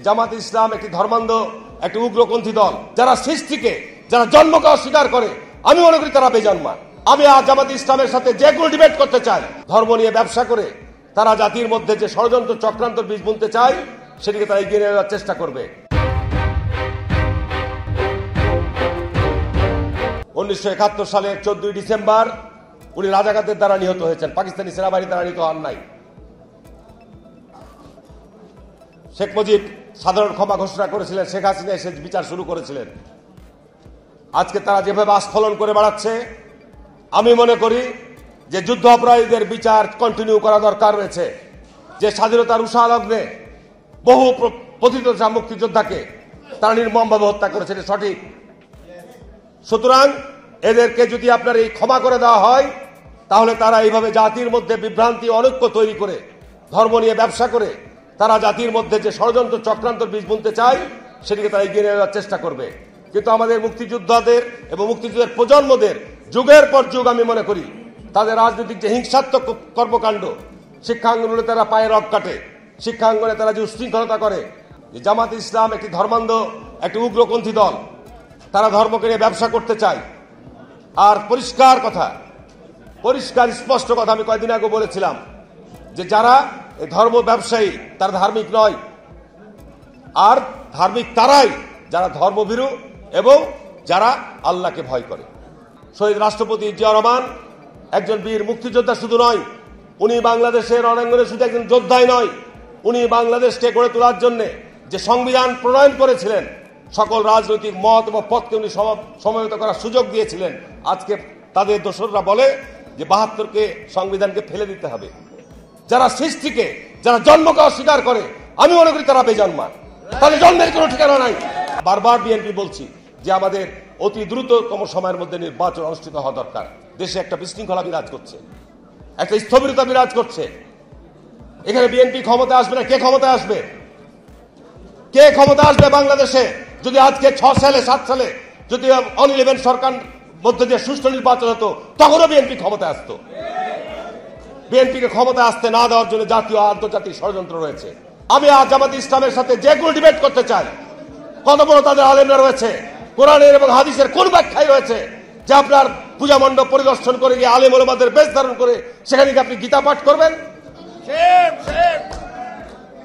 জামাত ইসলাম একটি ধর্মান্ধ একটি উগ্রপন্থী দল, যারা সৃষ্টিকে যারা জন্মকে অস্বীকার করে, আমি মনে করি তারা বেজন্মা। আমি আজ জামাত ইসলামের সাথে যে কোনো ডিবেট করতে চাই, ধর্ম নিয়ে ব্যবসা করে তারা জাতির মধ্যে যে ষড়যন্ত্র চক্রান্তর বীজ বুনতে চায় সেটিকে তারা এগিয়ে নেওয়ার চেষ্টা করবে। 1971 সালের 14 ডিসেম্বর উনি রাজাকারদের দ্বারা নিহত হয়েছেন, পাকিস্তানি সেনাবাহিনী দ্বারা নিহত হন নাই। শেখ মুজিব সাধারণ ক্ষমা ঘোষণা করেছিলেন, শেখ হাসিনা এসে বিচার শুরু করেছিলেন। আজকে তারা যেভাবে আস্ফলন করে বেড়াচ্ছে, আমি মনে করি যে যুদ্ধ অপরাধীদের বিচার কন্টিনিউ করা দরকার রয়েছে। যে স্বাধীনতার উষা লগ্নে বহু পতিত মুক্তিযোদ্ধাকে তারা নির্মমভাবে হত্যা করেছে, এটা সঠিক। সুতরাং এদেরকে যদি আপনার এই ক্ষমা করে দেওয়া হয়, তাহলে তারা এইভাবে জাতির মধ্যে বিভ্রান্তি অনৈক্য তৈরি করে ধর্ম নিয়ে ব্যবসা করে তারা জাতির মধ্যে যে ষড়যন্ত্র চক্রান্তর বীজ বুনতে চায় সেটিকে তারা এগিয়ে নেওয়ার চেষ্টা করবে। কিন্তু আমাদের মুক্তিযোদ্ধাদের এবং মুক্তিযুদ্ধের প্রজন্মদের যুগের পর যুগ আমি মনে করি তাদের রাজনৈতিক যে হিংসাত্মক কর্মকাণ্ড, শিক্ষাঙ্গনে তারা পায়ে রক কাটে, শিক্ষাঙ্গনে তারা যে উশৃঙ্খলতা করে, জামাত ইসলাম একটি ধর্মান্ধ একটি উগ্রপন্থী দল, তারা ধর্মকে নিয়ে ব্যবসা করতে চায়। আর পরিষ্কার কথা, পরিষ্কার স্পষ্ট কথা আমি কয়েকদিন আগে বলেছিলাম যে যারা এই ধর্ম ব্যবসায়ী তারা ধার্মিক নয়। আর ধার্মিক তারাই যারা ধর্মভীরু এবং যারা আল্লাহকে ভয় করে। শহীদ রাষ্ট্রপতি জিয়া রহমান একজন বীর মুক্তিযোদ্ধা শুধু নয়, উনি বাংলাদেশের রণাঙ্গনে শুধু একজন যোদ্ধাই নয়, উনি বাংলাদেশকে গড়ে তোলার জন্য যে সংবিধান প্রণয়ন করেছিলেন, সকল রাজনৈতিক মত এবং পথকে উনি সমবেত করার সুযোগ দিয়েছিলেন। আজকে তাদের দোসররা বলে যে 72কে সংবিধানকে ফেলে দিতে হবে। যারা সৃষ্টিকে যারা জন্মকে অস্বীকার করে, আমি মনে করি তারা বেজন্মা, তাহলে জন্মের কোনো ঠিকানা নাই। বারবার বিএনপি বলছি যে আমাদের অতি দ্রুততম সময়ের মধ্যে নির্বাচন অনুষ্ঠিত হওয়া দরকার। দেশে একটা বিশৃঙ্খলা বিরাজ করছে, একটা স্থবিরতা বিরাজ করছে। এখানে বিএনপি ক্ষমতা আসবে না, কে ক্ষমতা আসবে? কে ক্ষমতা আসবে বাংলাদেশে যদি আজকে 6 সালে 7 সালে যদি অন-11 সরকার মধ্যে যে সুষ্ঠু নির্বাচন হতো, তখনও বিএনপি ক্ষমতা আসতো। বিএনপিকে ক্ষমতা আসতে না দেওয়ার জন্য জাতীয় আন্তর্জাতিক ষড়যন্ত্র রয়েছে। আমি আজ জামাত ইসলামের সাথে যে কোনো ডিবেট করতে চাই। কত বড় তাদের আলেমরা রয়েছে, কোরআনের এবং হাদিসের কোন ব্যাখ্যায় রয়েছে যে আপনার পূজা মণ্ডপ পরিদর্শন করে গিয়ে আলেম ওলামাদের বেশ ধারণ করে সেখানে গিয়ে আপনি গীতা পাঠ করবেন?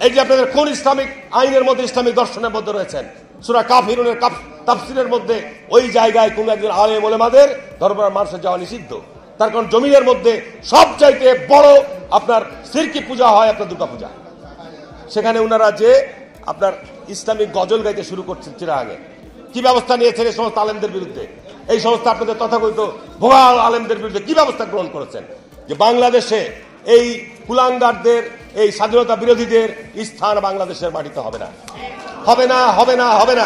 এই যে আপনাদের কোন ইসলামিক আইনের মধ্যে, ইসলামিক দর্শনের মধ্যে রয়েছেন? সূরা কাফিরুনের তাফসীরের মধ্যে ওই জায়গায় কোন একজন আলেম ওলামাদের দরবারে মানুষের যাওয়া নিষিদ্ধ। তার কারণ জমিনের মধ্যে সবচাইতে বড় আপনার শিরকি পূজা হয় আপনার দুর্গা পূজা। সেখানে ওনারা যে আপনার ইসলামিক গজল গাইতে শুরু করছেন চিরাগে, কি ব্যবস্থা নিয়েছেন এই সমস্ত আলেমদের বিরুদ্ধে? এই সমস্ত আপনাদের তথাকথিত ভুয়া আলেমদের বিরুদ্ধে কি ব্যবস্থা গ্রহণ করেছেন? যে বাংলাদেশে এই কুলাঙ্গারদের, এই স্বাধীনতা বিরোধীদের স্থান বাংলাদেশের মাটিতে হবে না, হবে না, হবে না, হবে না।